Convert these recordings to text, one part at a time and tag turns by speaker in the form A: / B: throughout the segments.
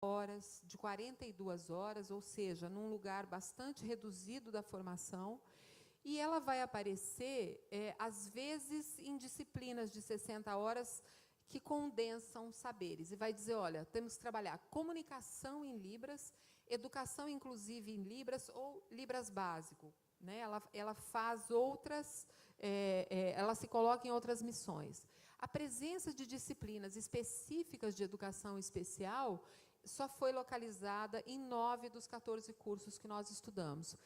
A: horas, de 42 horas, ou seja, num lugar bastante reduzido da formação, e ela vai aparecer, às vezes, em disciplinas de 60 horas que condensam saberes, e vai dizer, olha, temos que trabalhar comunicação em Libras, educação inclusive em Libras, ou Libras básico. Né? Ela faz outras, ela se coloca em outras missões. A presença de disciplinas específicas de educação especial só foi localizada em 9 dos 14 cursos que nós estudamos.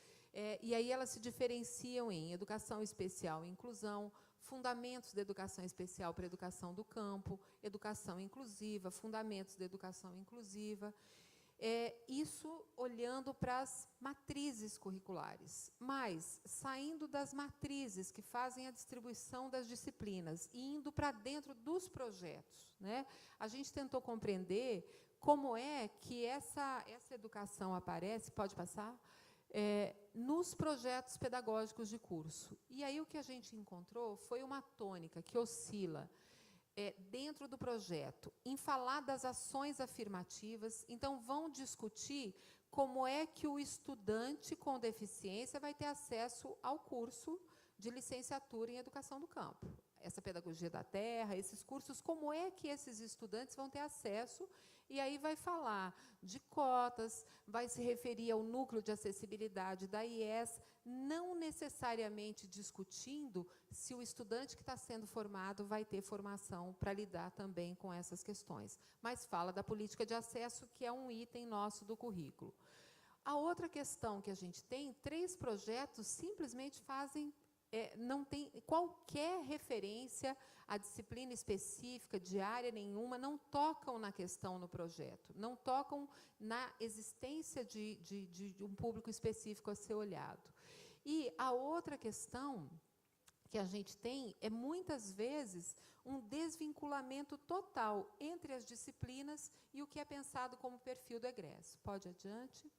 A: E aí elas se diferenciam em educação especial e inclusão, fundamentos da educação especial para a educação do campo, educação inclusiva, fundamentos da educação inclusiva. Isso olhando para as matrizes curriculares, mas saindo das matrizes que fazem a distribuição das disciplinas e indo para dentro dos projetos. Né? A gente tentou compreender como é que essa educação aparece, pode passar, nos projetos pedagógicos de curso. E aí o que a gente encontrou foi uma tônica que oscila dentro do projeto, em falar das ações afirmativas. Então, vão discutir como é que o estudante com deficiência vai ter acesso ao curso de licenciatura em educação do campo. Essa pedagogia da terra, esses cursos, como é que esses estudantes vão ter acesso, e aí vai falar de cotas, vai se referir ao núcleo de acessibilidade da IES, não necessariamente discutindo se o estudante que está sendo formado vai ter formação para lidar também com essas questões, mas fala da política de acesso, que é um item nosso do currículo. A outra questão que a gente tem, 3 projetos simplesmente fazem não tem qualquer referência à disciplina específica, de área nenhuma, não tocam na questão no projeto, não tocam na existência de um público específico a ser olhado. E a outra questão que a gente tem é, muitas vezes, um desvinculamento total entre as disciplinas e o que é pensado como perfil do egresso. Pode adiante?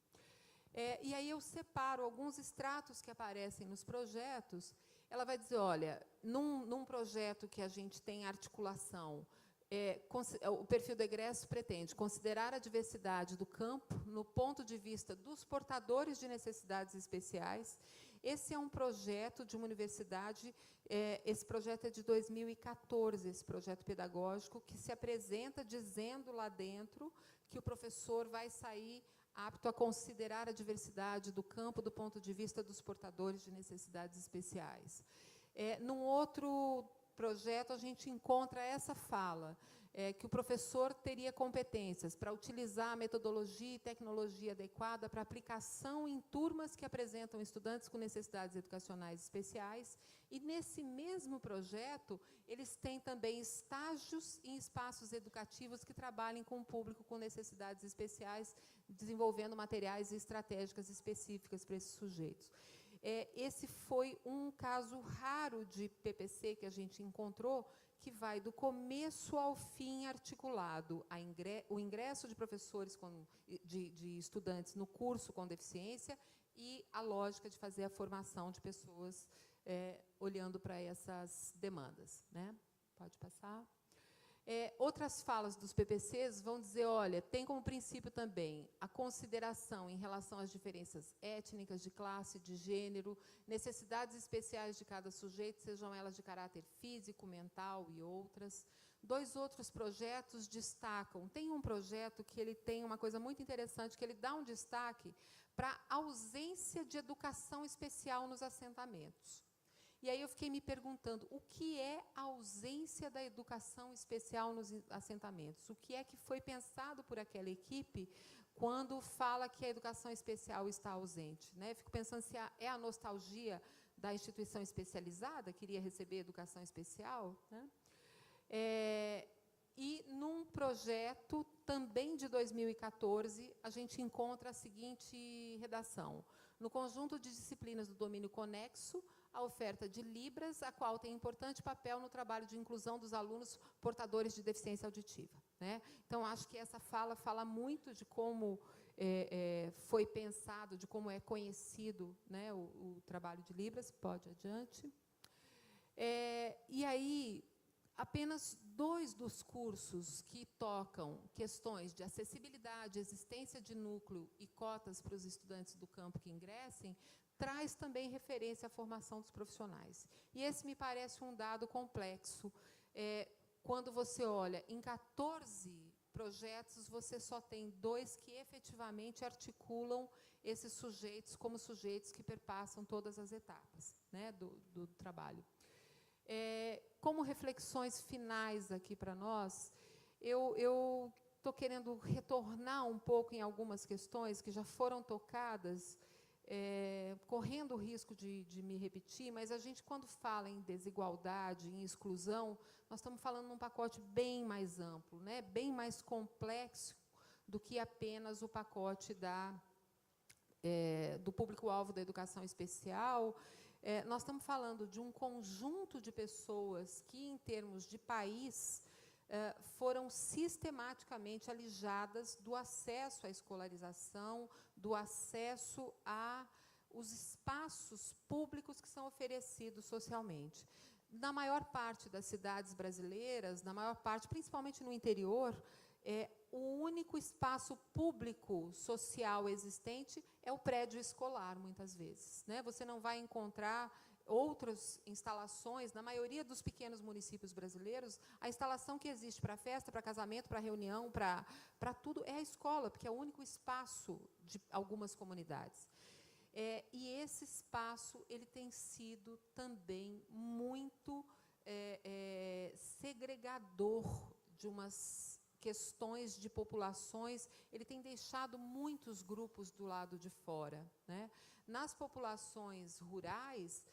A: E aí eu separo alguns extratos que aparecem nos projetos. Ela vai dizer, olha, num projeto que a gente tem articulação, o perfil do egresso pretende considerar a diversidade do campo no ponto de vista dos portadores de necessidades especiais. Esse é um projeto de uma universidade, esse projeto é de 2014, esse projeto pedagógico, que se apresenta dizendo lá dentro que o professor vai sair apto a considerar a diversidade do campo do ponto de vista dos portadores de necessidades especiais. Num outro projeto, a gente encontra essa fala, que o professor teria competências para utilizar a metodologia e tecnologia adequada para aplicação em turmas que apresentam estudantes com necessidades educacionais especiais. E, nesse mesmo projeto, eles têm também estágios em espaços educativos que trabalhem com o público com necessidades especiais, desenvolvendo materiais e estratégicas específicas para esses sujeitos. Esse foi um caso raro de PPC que a gente encontrou, que vai do começo ao fim articulado, o ingresso de professores, de estudantes no curso com deficiência e a lógica de fazer a formação de pessoas olhando para essas demandas. Né? Pode passar. Outras falas dos PPCs vão dizer, olha, tem como princípio também a consideração em relação às diferenças étnicas, de classe, de gênero, necessidades especiais de cada sujeito, sejam elas de caráter físico, mental e outras. 2 outros projetos destacam. Tem um projeto que ele tem uma coisa muito interessante, que ele dá um destaque para a ausência de educação especial nos assentamentos. E aí eu fiquei me perguntando, o que é a ausência da educação especial nos assentamentos? O que é que foi pensado por aquela equipe quando fala que a educação especial está ausente? Né? Fico pensando se é a nostalgia da instituição especializada, queria receber educação especial? Né? E, num projeto também de 2014, a gente encontra a seguinte redação. No conjunto de disciplinas do domínio conexo, a oferta de Libras, a qual tem importante papel no trabalho de inclusão dos alunos portadores de deficiência auditiva. Né? Então, acho que essa fala muito de como foi pensado, de como é conhecido, né, o trabalho de Libras. Pode adiante. E aí, apenas 2 dos cursos que tocam questões de acessibilidade, existência de núcleo e cotas para os estudantes do campo que ingressem, traz também referência à formação dos profissionais. E esse me parece um dado complexo. Quando você olha em 14 projetos, você só tem 2 que efetivamente articulam esses sujeitos como sujeitos que perpassam todas as etapas, né, do trabalho. Como reflexões finais aqui para nós, eu estou querendo retornar um pouco em algumas questões que já foram tocadas, correndo o risco de me repetir, mas a gente, quando fala em desigualdade, em exclusão, nós estamos falando num pacote bem mais amplo, né, bem mais complexo do que apenas o pacote do público-alvo da educação especial. Nós estamos falando de um conjunto de pessoas que, em termos de país, foram sistematicamente alijadas do acesso à escolarização, do acesso aos espaços públicos que são oferecidos socialmente. Na maior parte das cidades brasileiras, na maior parte, principalmente no interior, o único espaço público social existente é o prédio escolar, muitas vezes, né? Você não vai encontrar outras instalações. Na maioria dos pequenos municípios brasileiros, a instalação que existe para festa, para casamento, para reunião, para tudo, é a escola, porque é o único espaço de algumas comunidades. E esse espaço ele tem sido também muito segregador de umas questões de populações. Ele tem deixado muitos grupos do lado de fora, né? Nas populações rurais,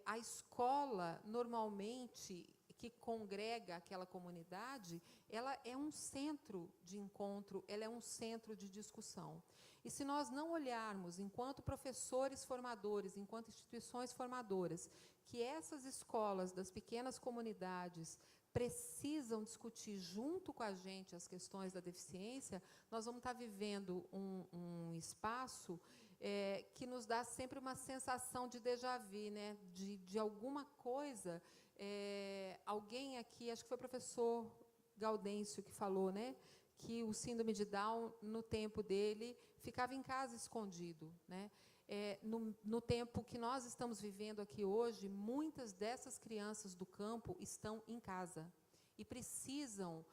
A: a escola, normalmente, que congrega aquela comunidade, ela é um centro de encontro, ela é um centro de discussão. E se nós não olharmos, enquanto professores formadores, enquanto instituições formadoras, que essas escolas das pequenas comunidades precisam discutir junto com a gente as questões da deficiência, nós vamos estar vivendo um espaço que nos dá sempre uma sensação de déjà vu, né? De alguma coisa. Alguém aqui, acho que foi o professor Gaudêncio que falou, né, que o síndrome de Down, no tempo dele, ficava em casa escondido, né? No tempo que nós estamos vivendo aqui hoje, muitas dessas crianças do campo estão em casa e precisam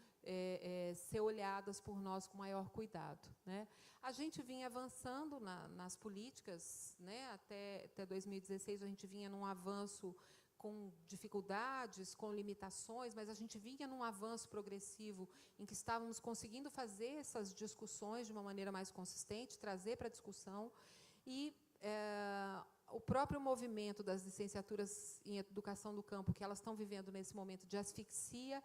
A: ser olhadas por nós com maior cuidado, né? A gente vinha avançando nas políticas, né? Até 2016 a gente vinha num avanço com dificuldades, com limitações, mas a gente vinha num avanço progressivo em que estávamos conseguindo fazer essas discussões de uma maneira mais consistente, trazer para a discussão. E o próprio movimento das licenciaturas em educação do campo, que elas estão vivendo nesse momento de asfixia.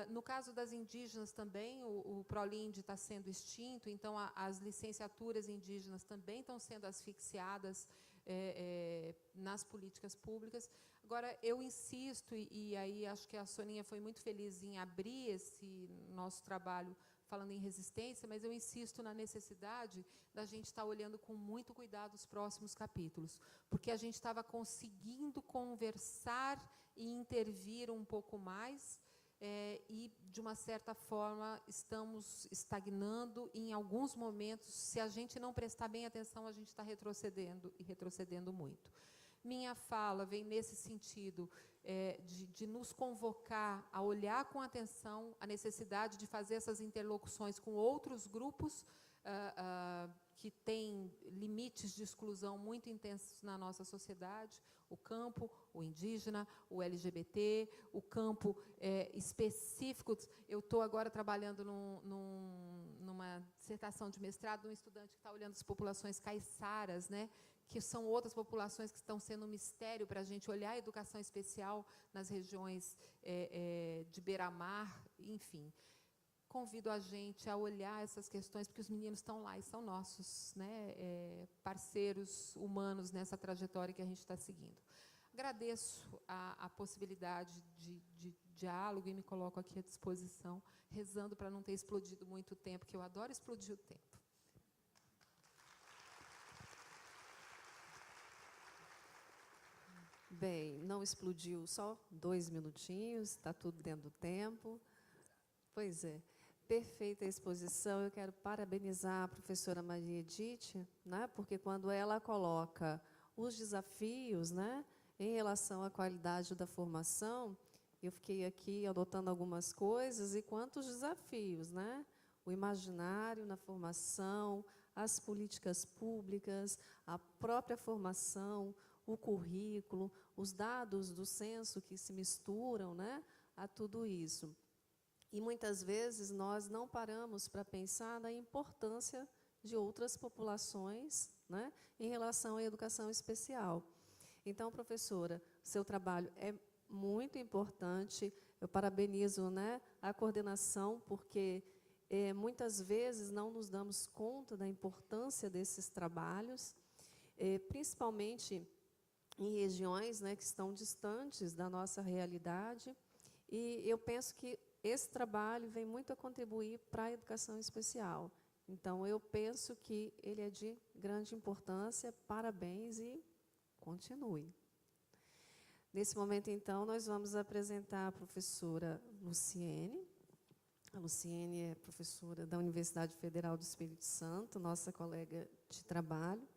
A: No caso das indígenas também, o ProLIND está sendo extinto, então as licenciaturas indígenas também estão sendo asfixiadas nas políticas públicas. Agora, eu insisto, e aí acho que a Soninha foi muito feliz em abrir esse nosso trabalho falando em resistência, mas eu insisto na necessidade da gente estar olhando com muito cuidado os próximos capítulos, porque a gente estava conseguindo conversar e intervir um pouco mais, e, de uma certa forma, estamos estagnando, e, em alguns momentos, se a gente não prestar bem atenção, a gente está retrocedendo, e retrocedendo muito. Minha fala vem nesse sentido, de nos convocar a olhar com atenção a necessidade de fazer essas interlocuções com outros grupos que têm limites de exclusão muito intensos na nossa sociedade, o campo, o indígena, o LGBT, o campo específico. Eu estou agora trabalhando numa dissertação de mestrado de um estudante que está olhando as populações caiçaras, né, que são outras populações que estão sendo um mistério para a gente olhar a educação especial nas regiões de beira-mar, enfim. Convido a gente a olhar essas questões, porque os meninos estão lá e são nossos, né, parceiros humanos nessa trajetória que a gente está seguindo. Agradeço a possibilidade de diálogo e me coloco aqui à disposição, rezando para não ter explodido muito o tempo, que eu adoro explodir o tempo.
B: Bem, não explodiu só 2 minutinhos, está tudo dentro do tempo. Pois é, perfeita a exposição. Eu quero parabenizar a professora Maria Edith, né, porque quando ela coloca os desafios, né, em relação à qualidade da formação, eu fiquei aqui anotando algumas coisas, e quantos desafios, né? O imaginário na formação, as políticas públicas, a própria formação, o currículo, os dados do censo que se misturam, né, a tudo isso. E muitas vezes nós não paramos para pensar na importância de outras populações, né, em relação à educação especial. Então, professora, seu trabalho é muito importante. Eu parabenizo, né, a coordenação, porque muitas vezes não nos damos conta da importância desses trabalhos, principalmente em regiões, né, que estão distantes da nossa realidade. E eu penso que esse trabalho vem muito a contribuir para a educação especial. Então, eu penso que ele é de grande importância. Parabéns e continue. Nesse momento, então, nós vamos apresentar a professora Luciene. A Luciene é professora da Universidade Federal do Espírito Santo, nossa colega de trabalho.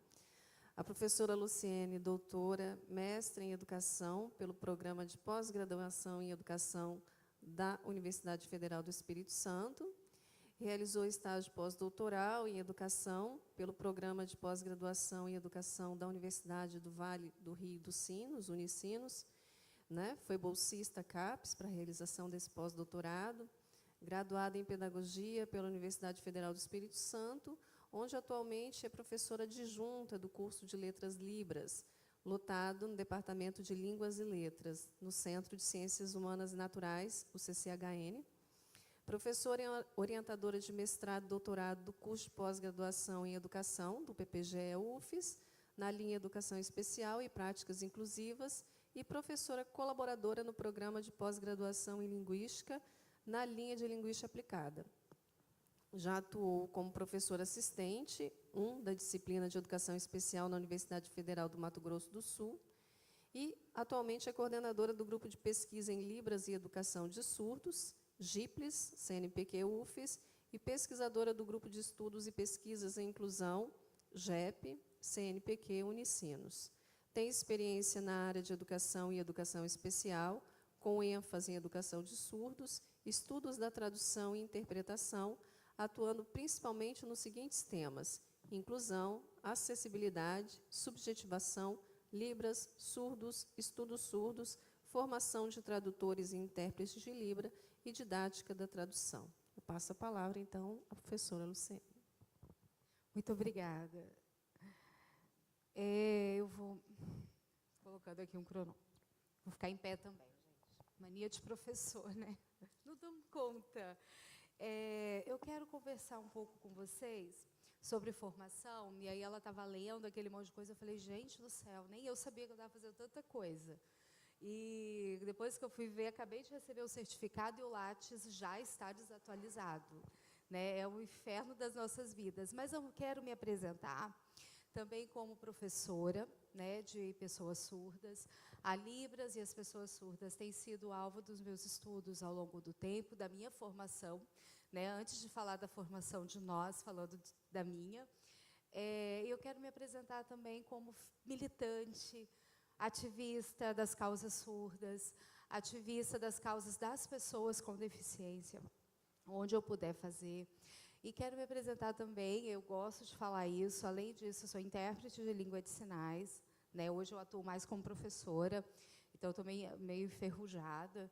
B: A professora Luciene, doutora, mestre em Educação pelo Programa de Pós-Graduação em Educação da Universidade Federal do Espírito Santo, realizou estágio pós-doutoral em Educação pelo Programa de Pós-Graduação em Educação da Universidade do Vale do Rio dos Sinos, Unicinos, né? Foi bolsista CAPES para a realização desse pós-doutorado, graduada em Pedagogia pela Universidade Federal do Espírito Santo, onde atualmente é professora adjunta do curso de Letras Libras, lotado no Departamento de Línguas e Letras, no Centro de Ciências Humanas e Naturais, o CCHN, professora e orientadora de mestrado e doutorado do curso de pós-graduação em Educação, do PPGE-UFES, na linha Educação Especial e Práticas Inclusivas, e professora colaboradora no programa de pós-graduação em Linguística, na linha de Linguística Aplicada. Já atuou como professora assistente, da disciplina de Educação Especial na Universidade Federal do Mato Grosso do Sul, e atualmente é coordenadora do Grupo de Pesquisa em Libras e Educação de Surdos, GIPLES, CNPq-UFES, e pesquisadora do Grupo de Estudos e Pesquisas em Inclusão, GEP, CNPq Unicinos. Tem experiência na área de Educação e Educação Especial, com ênfase em Educação de Surdos, estudos da tradução e interpretação, atuando principalmente nos seguintes temas: inclusão, acessibilidade, subjetivação, Libras, surdos, estudos surdos, formação de tradutores e intérpretes de Libra e didática da tradução. Eu passo a palavra, então, à professora Luciene.
C: Muito obrigada. Eu vou colocando aqui um cronômetro. Vou ficar em pé também, gente. Mania de professor, né? Não damos conta. Eu quero conversar um pouco com vocês sobre formação, e aí ela estava lendo aquele monte de coisa, eu falei, gente do céu, nem eu sabia que eu estava fazendo tanta coisa. E depois que eu fui ver, acabei de receber o certificado e o Lattes já está desatualizado, né? É o inferno das nossas vidas. Mas eu quero me apresentar também como professora, né, de pessoas surdas. A Libras e as pessoas surdas têm sido alvo dos meus estudos ao longo do tempo, da minha formação, né? Antes de falar da formação de nós, falando da minha, eu quero me apresentar também como militante, ativista das causas surdas, ativista das causas das pessoas com deficiência, onde eu puder fazer. E quero me apresentar também, eu gosto de falar isso, além disso, sou intérprete de língua de sinais, né? Hoje eu atuo mais como professora, então estou meio enferrujada,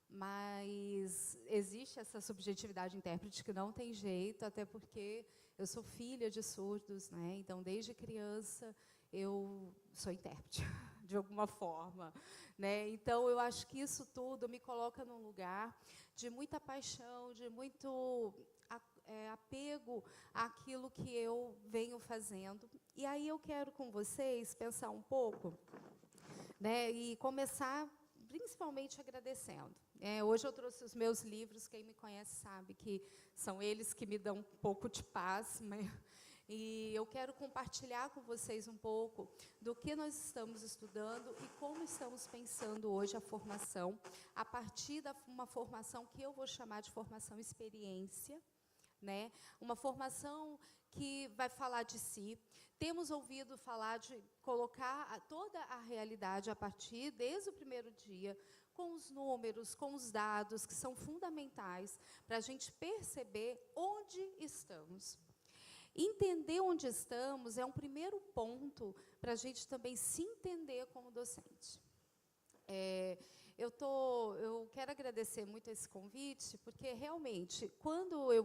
C: mas existe essa subjetividade de intérprete que não tem jeito, até porque eu sou filha de surdos, né? Então, desde criança, eu sou intérprete, de alguma forma, né? Então, eu acho que isso tudo me coloca num lugar de muita paixão, de muito apego àquilo que eu venho fazendo. E aí eu quero com vocês pensar um pouco, né, e começar principalmente agradecendo. Hoje eu trouxe os meus livros, quem me conhece sabe que são eles que me dão um pouco de paz, mas E eu quero compartilhar com vocês um pouco do que nós estamos estudando e como estamos pensando hoje a formação, a partir de uma formação que eu vou chamar de formação experiência, né? Uma formação que vai falar de si. Temos ouvido falar de colocar toda a realidade a partir, desde o primeiro dia, com os números, com os dados, que são fundamentais para a gente perceber onde estamos. Entender onde estamos é um primeiro ponto para a gente também se entender como docente. Eu quero agradecer muito esse convite, porque realmente, quando eu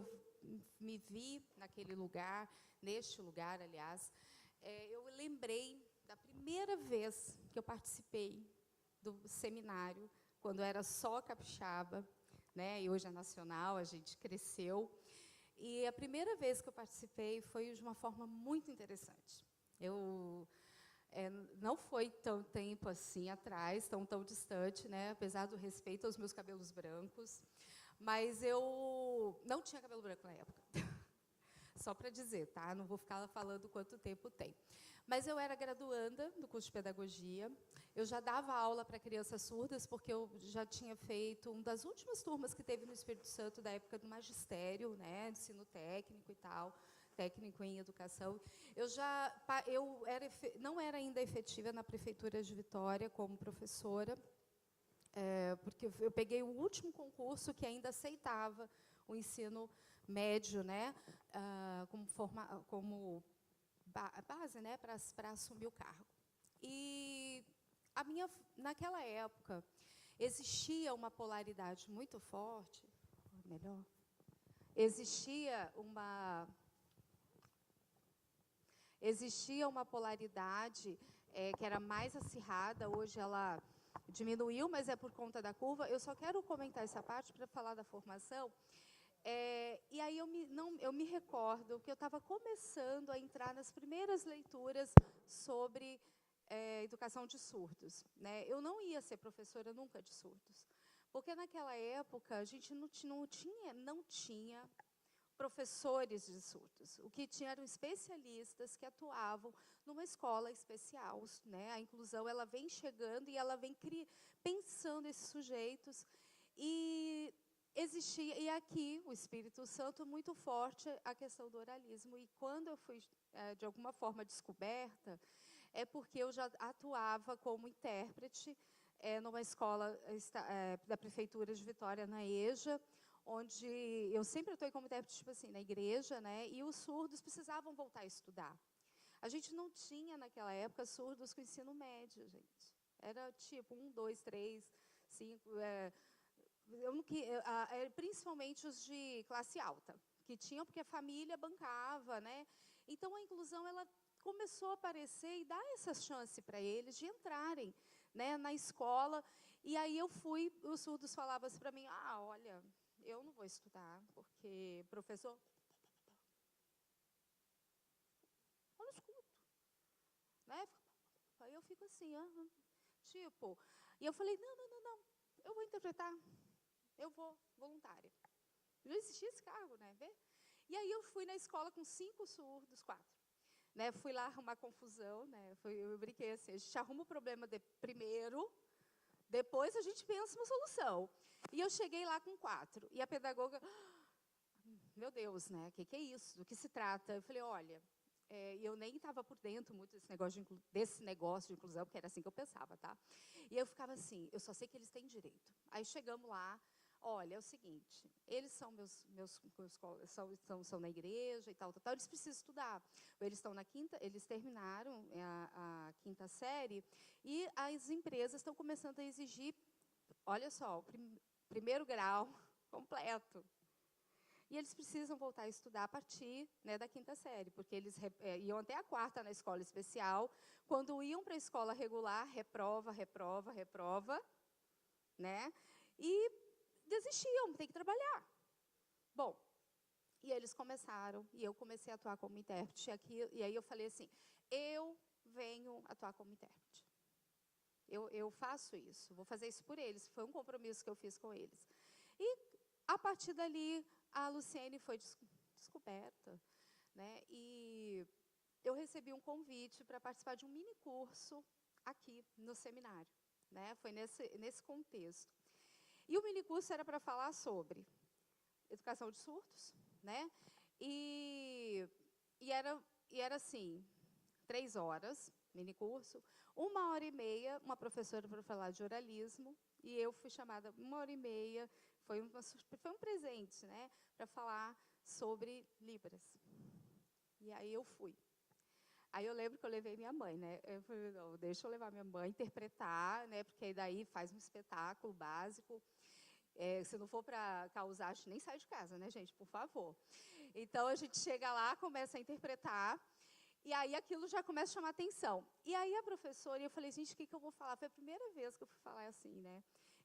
C: me vi naquele lugar, neste lugar, aliás, eu lembrei da primeira vez que eu participei do seminário, quando era só capixaba, né, e hoje é nacional, a gente cresceu. E a primeira vez que eu participei foi de uma forma muito interessante. Não foi tão tempo assim atrás, tão distante, né, apesar do respeito aos meus cabelos brancos, mas eu não tinha cabelo branco na época. Só para dizer, tá? Não vou ficar falando quanto tempo tem. Mas eu era graduanda do curso de pedagogia, eu já dava aula para crianças surdas, porque eu já tinha feito uma das últimas turmas que teve no Espírito Santo, da época do magistério, né, ensino técnico e tal, técnico em educação. Não era ainda efetiva na Prefeitura de Vitória como professora, porque eu peguei o último concurso que ainda aceitava o ensino médio, né, como base, né, para assumir o cargo. E naquela época existia uma polaridade muito forte, existia uma polaridade que era mais acirrada. Hoje ela diminuiu, mas é por conta da curva. Eu só quero comentar essa parte para falar da formação. E aí eu me recordo que eu estava começando a entrar nas primeiras leituras sobre educação de surdos, né? Eu não ia ser professora nunca de surdos, porque naquela época a gente não tinha professores de surdos. O que tinha eram especialistas que atuavam numa escola especial, né? A inclusão ela vem chegando e ela vem pensando esses sujeitos. E existia, e aqui, o Espírito Santo, muito forte a questão do oralismo. E quando eu fui, de alguma forma, descoberta, é porque eu já atuava como intérprete numa escola da Prefeitura de Vitória, na EJA, onde eu sempre atuei como intérprete, tipo assim, na igreja, né, e os surdos precisavam voltar a estudar. A gente não tinha, naquela época, surdos com ensino médio, gente. Era tipo 1, 2, 3, 5... principalmente os de classe alta, que tinham porque a família bancava, né? Então a inclusão ela começou a aparecer e dar essa chance para eles de entrarem, né, na escola. E aí os surdos falavam assim para mim: olha, eu não vou estudar porque professor, eu não escuto, né? Aí eu fico assim, tipo, e eu falei: não, eu vou interpretar. Eu vou, voluntária. Não existia esse cargo, né? E aí eu fui na escola com 5 surdos, 4. Né? Fui lá arrumar confusão, né? Eu brinquei assim, a gente arruma o problema primeiro, depois a gente pensa uma solução. E eu cheguei lá com 4. E a pedagoga, meu Deus, né? O que é isso? Do que se trata? Eu falei: olha, eu nem estava por dentro muito desse negócio de inclusão, porque era assim que eu pensava, tá? E eu ficava assim, eu só sei que eles têm direito. Aí chegamos lá, olha, é o seguinte, eles são são na igreja e tal, eles precisam estudar. Eles estão eles terminaram a 5ª série e as empresas estão começando a exigir, olha só, o primeiro grau completo. E eles precisam voltar a estudar a partir, né, da 5ª série, porque eles iam até a 4ª na escola especial. Quando iam para a escola regular, reprova, né? E desistiam, tem que trabalhar. Bom, e eles começaram, e eu comecei a atuar como intérprete aqui, e aí eu falei assim: eu venho atuar como intérprete. Eu faço isso, vou fazer isso por eles. Foi um compromisso que eu fiz com eles. E, a partir dali, a Luciene foi descoberta, né? E recebi um convite para participar de um mini curso aqui no seminário, né? Foi nesse contexto. E o mini curso era para falar sobre educação de surdos, né? E era assim, 3 horas, mini curso, 1h30, uma professora para falar de oralismo, e eu fui chamada 1h30, foi um presente, né, para falar sobre Libras. E aí eu fui. Aí eu lembro que eu levei minha mãe, né? Eu falei, não, deixa eu levar minha mãe, interpretar, né? Porque aí daí faz um espetáculo básico. Se não for para causar, a gente nem sai de casa, né, gente? Por favor. Então, a gente chega lá, começa a interpretar, e aí aquilo já começa a chamar atenção. E aí a professora, e eu falei, gente, o que eu vou falar? Foi a primeira vez que eu fui falar assim, né?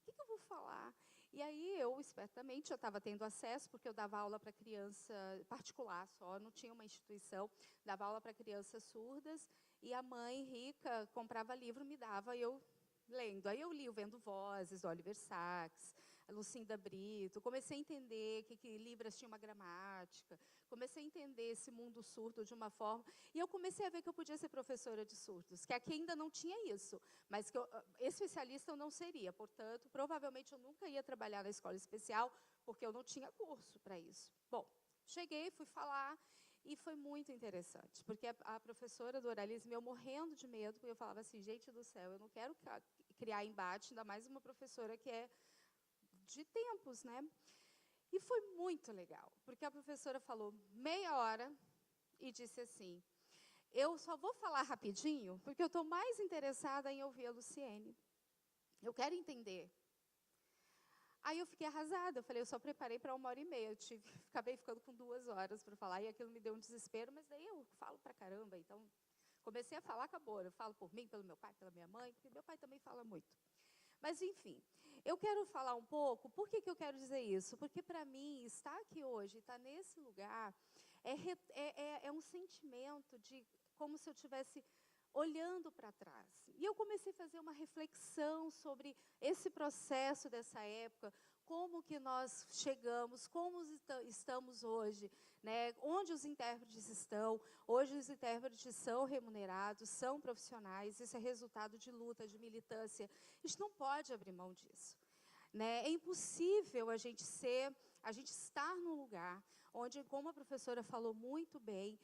C: O que eu vou falar? E aí eu, espertamente, já estava tendo acesso, porque eu dava aula para criança particular só, não tinha uma instituição, dava aula para crianças surdas, e a mãe rica comprava livro, me dava, e eu lendo. Aí eu li o Vendo Vozes, do Oliver Sacks, a Lucinda Brito, comecei a entender que Libras tinha uma gramática, comecei a entender esse mundo surdo de uma forma, e eu comecei a ver que eu podia ser professora de surdos, que aqui ainda não tinha isso, mas que especialista eu não seria, portanto, provavelmente eu nunca ia trabalhar na escola especial, porque eu não tinha curso para isso. Bom, cheguei, fui falar, e foi muito interessante, porque a professora do oralismo, eu morrendo de medo, porque eu falava assim, gente do céu, eu não quero criar embate, ainda mais uma professora que é de tempos, né? E foi muito legal, porque a professora falou meia hora e disse assim, eu só vou falar rapidinho, porque eu estou mais interessada em ouvir a Luciene. Eu quero entender. Aí eu fiquei arrasada, eu falei, eu só preparei para 1h30, acabei ficando com 2 horas para falar, e aquilo me deu um desespero, mas daí eu falo pra caramba, então comecei a falar, acabou, eu falo por mim, pelo meu pai, pela minha mãe, porque meu pai também fala muito. Mas, enfim, eu quero falar um pouco, por que eu quero dizer isso? Porque, para mim, estar aqui hoje, estar nesse lugar, é um sentimento de como se eu estivesse olhando para trás. E eu comecei a fazer uma reflexão sobre esse processo dessa época, como que nós chegamos, como estamos hoje, né? Onde os intérpretes estão. Hoje os intérpretes são remunerados, são profissionais, isso é resultado de luta, de militância. A gente não pode abrir mão disso, né? É impossível a gente estar num lugar onde, como a professora falou muito bem,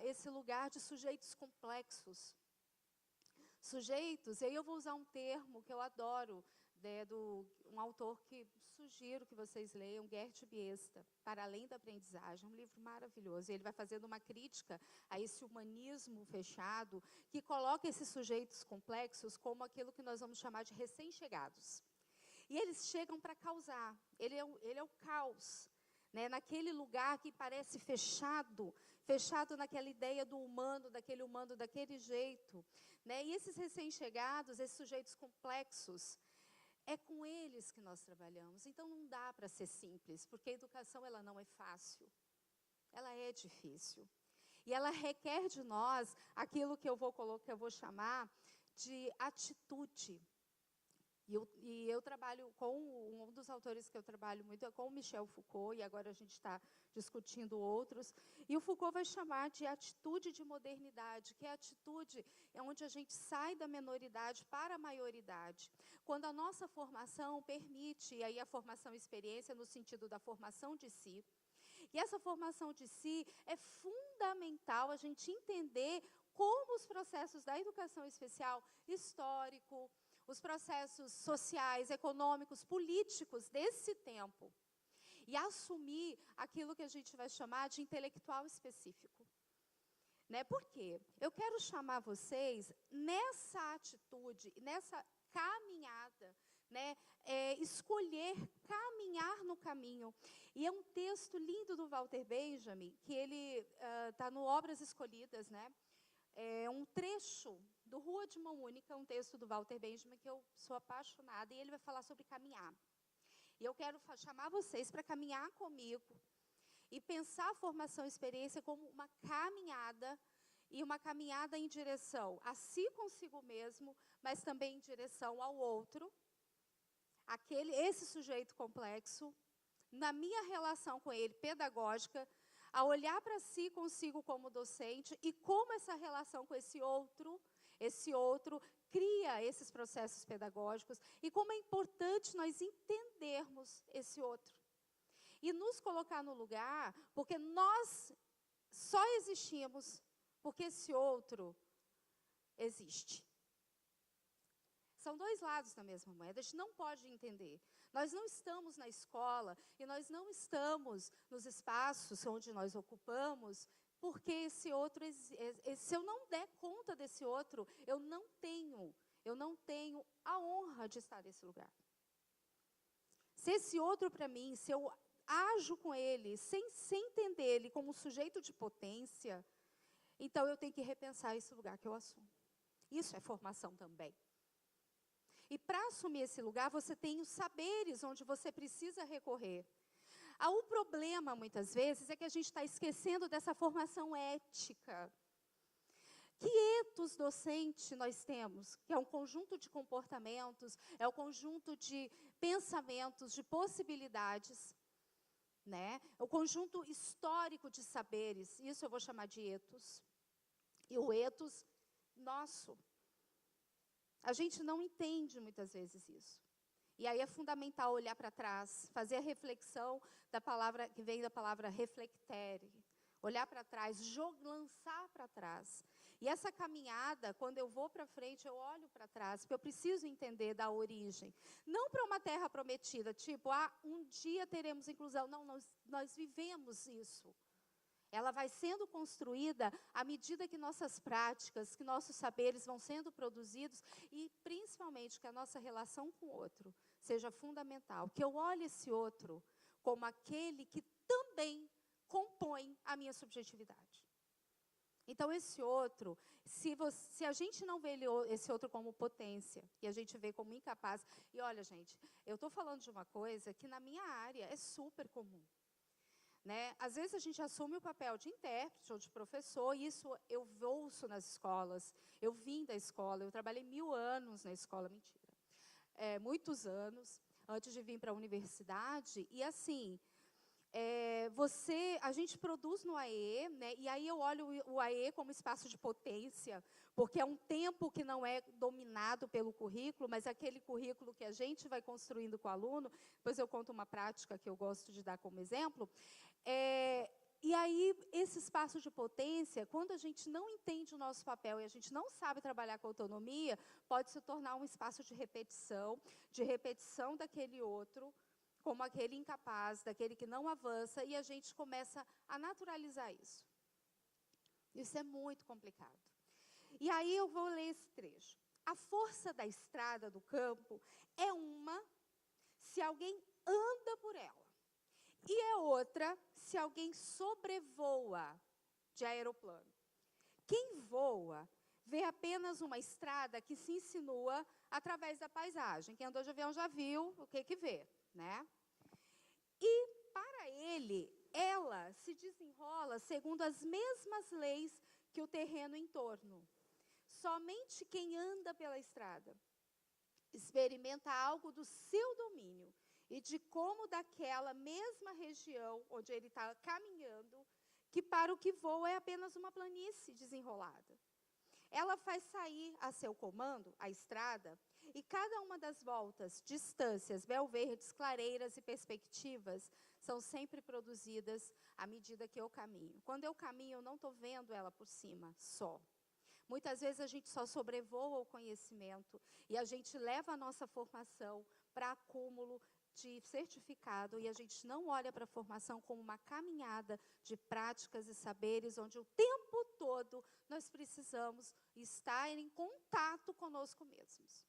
C: esse lugar de sujeitos complexos. Sujeitos, e aí eu vou usar um termo que eu adoro, um autor que sugiro que vocês leiam, Gert Biesta, Para Além da Aprendizagem, um livro maravilhoso. E ele vai fazendo uma crítica a esse humanismo fechado, que coloca esses sujeitos complexos como aquilo que nós vamos chamar de recém-chegados. E eles chegam para causar, ele é o caos, né? Naquele lugar que parece fechado naquela ideia do humano, daquele jeito, né? E esses recém-chegados, esses sujeitos complexos, é com eles que nós trabalhamos. Então, não dá para ser simples, porque a educação ela não é fácil, ela é difícil. E ela requer de nós aquilo que eu vou chamar de atitude. E eu trabalho com, um dos autores que eu trabalho muito é com o Michel Foucault, e agora a gente está discutindo outros. E o Foucault vai chamar de atitude de modernidade, que é a atitude onde a gente sai da menoridade para a maioridade. Quando a nossa formação permite, e aí a formação experiência no sentido da formação de si, e essa formação de si é fundamental a gente entender como os processos da educação especial, histórico, os processos sociais, econômicos, políticos desse tempo, e assumir aquilo que a gente vai chamar de intelectual específico. Né? Por quê? Eu quero chamar vocês nessa atitude, nessa caminhada, né? Escolher caminhar no caminho. E é um texto lindo do Walter Benjamin, que ele está no Obras Escolhidas, né? É um trecho do Rua de Mão Única, um texto do Walter Benjamin, que eu sou apaixonada, e ele vai falar sobre caminhar. E eu quero chamar vocês para caminhar comigo e pensar a formação e experiência como uma caminhada, e uma caminhada em direção a si consigo mesmo, mas também em direção ao outro, esse sujeito complexo, na minha relação com ele pedagógica, a olhar para si consigo como docente e como essa relação com esse outro cria esses processos pedagógicos e como é importante nós entendermos esse outro. E nos colocar no lugar, porque nós só existimos porque esse outro existe. São dois lados da mesma moeda, a gente não pode entender. Nós não estamos na escola e nós não estamos nos espaços onde nós ocupamos, porque esse outro, se eu não der conta desse outro, eu não tenho a honra de estar nesse lugar. Se esse outro para mim, se eu ajo com ele sem entender ele como um sujeito de potência, então eu tenho que repensar esse lugar que eu assumo. Isso é formação também. E para assumir esse lugar, você tem os saberes onde você precisa recorrer. O problema, muitas vezes, é que a gente está esquecendo dessa formação ética. Que etos docente nós temos? Que é um conjunto de comportamentos, é um conjunto de pensamentos, de possibilidades, né? É o conjunto histórico de saberes. Isso eu vou chamar de etos. E o etos nosso. A gente não entende muitas vezes isso. E aí é fundamental olhar para trás, fazer a reflexão da palavra, que vem da palavra reflectere. Olhar para trás, lançar para trás. E essa caminhada, quando eu vou para frente, eu olho para trás, porque eu preciso entender da origem. Não para uma terra prometida, tipo, um dia teremos inclusão. Não, nós vivemos isso. Ela vai sendo construída à medida que nossas práticas, que nossos saberes vão sendo produzidos e, principalmente, que a nossa relação com o outro seja fundamental. Que eu olhe esse outro como aquele que também compõe a minha subjetividade. Então, esse outro, se a gente não vê esse outro como potência, e a gente vê como incapaz... E, olha, gente, eu estou falando de uma coisa que, na minha área, é super comum. Né? Às vezes a gente assume o papel de intérprete ou de professor, e isso eu ouço nas escolas, eu vim da escola, eu trabalhei 1000 anos na escola, mentira, muitos anos, antes de vir para a universidade, e assim, a gente produz no AE, né? E aí eu olho o AE como espaço de potência, porque é um tempo que não é dominado pelo currículo, mas aquele currículo que a gente vai construindo com o aluno. Depois eu conto uma prática que eu gosto de dar como exemplo. E aí, esse espaço de potência, quando a gente não entende o nosso papel e a gente não sabe trabalhar com autonomia, pode se tornar um espaço de repetição daquele outro, como aquele incapaz, daquele que não avança, e a gente começa a naturalizar isso. Isso é muito complicado. E aí eu vou ler esse trecho. A força da estrada do campo é uma se alguém anda por ela, e é outra se alguém sobrevoa de aeroplano. Quem voa vê apenas uma estrada que se insinua através da paisagem. Quem andou de avião já viu o que vê, né? E, para ele, ela se desenrola segundo as mesmas leis que o terreno em torno. Somente quem anda pela estrada experimenta algo do seu domínio e de como daquela mesma região onde ele está caminhando, que para o que voa é apenas uma planície desenrolada. Ela faz sair a seu comando a estrada, e cada uma das voltas, distâncias, belverdes, clareiras e perspectivas são sempre produzidas à medida que eu caminho. Quando eu caminho, eu não estou vendo ela por cima só. Muitas vezes a gente só sobrevoa o conhecimento e a gente leva a nossa formação para acúmulo de certificado e a gente não olha para a formação como uma caminhada de práticas e saberes, onde o tempo todo nós precisamos estar em contato conosco mesmos.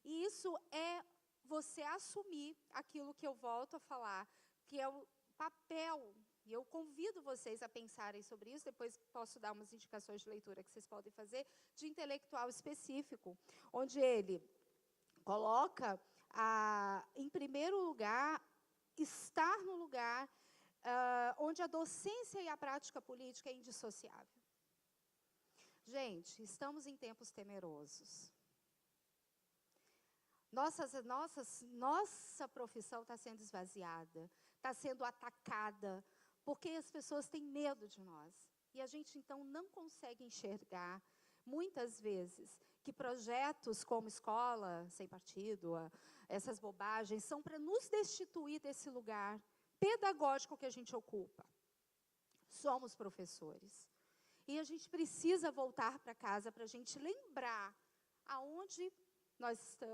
C: E isso é você assumir aquilo que eu volto a falar, que é o papel, e eu convido vocês a pensarem sobre isso, depois posso dar umas indicações de leitura que vocês podem fazer, de intelectual específico, onde ele coloca, em primeiro lugar, estar no lugar onde a docência e a prática política é indissociável. Gente, estamos em tempos temerosos. Nossa profissão está sendo esvaziada, está sendo atacada porque as pessoas têm medo de nós. E a gente, então, não consegue enxergar, muitas vezes, que projetos como escola sem partido, essas bobagens, são para nos destituir desse lugar pedagógico que a gente ocupa. Somos professores. E a gente precisa voltar para casa para a gente lembrar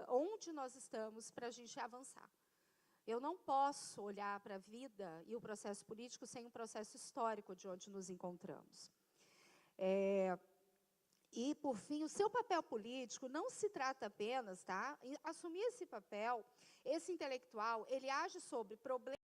C: onde nós estamos para a gente avançar. Eu não posso olhar para a vida e o processo político sem um processo histórico de onde nos encontramos. E, por fim, o seu papel político não se trata apenas, tá? Assumir esse papel, esse intelectual, ele age sobre problemas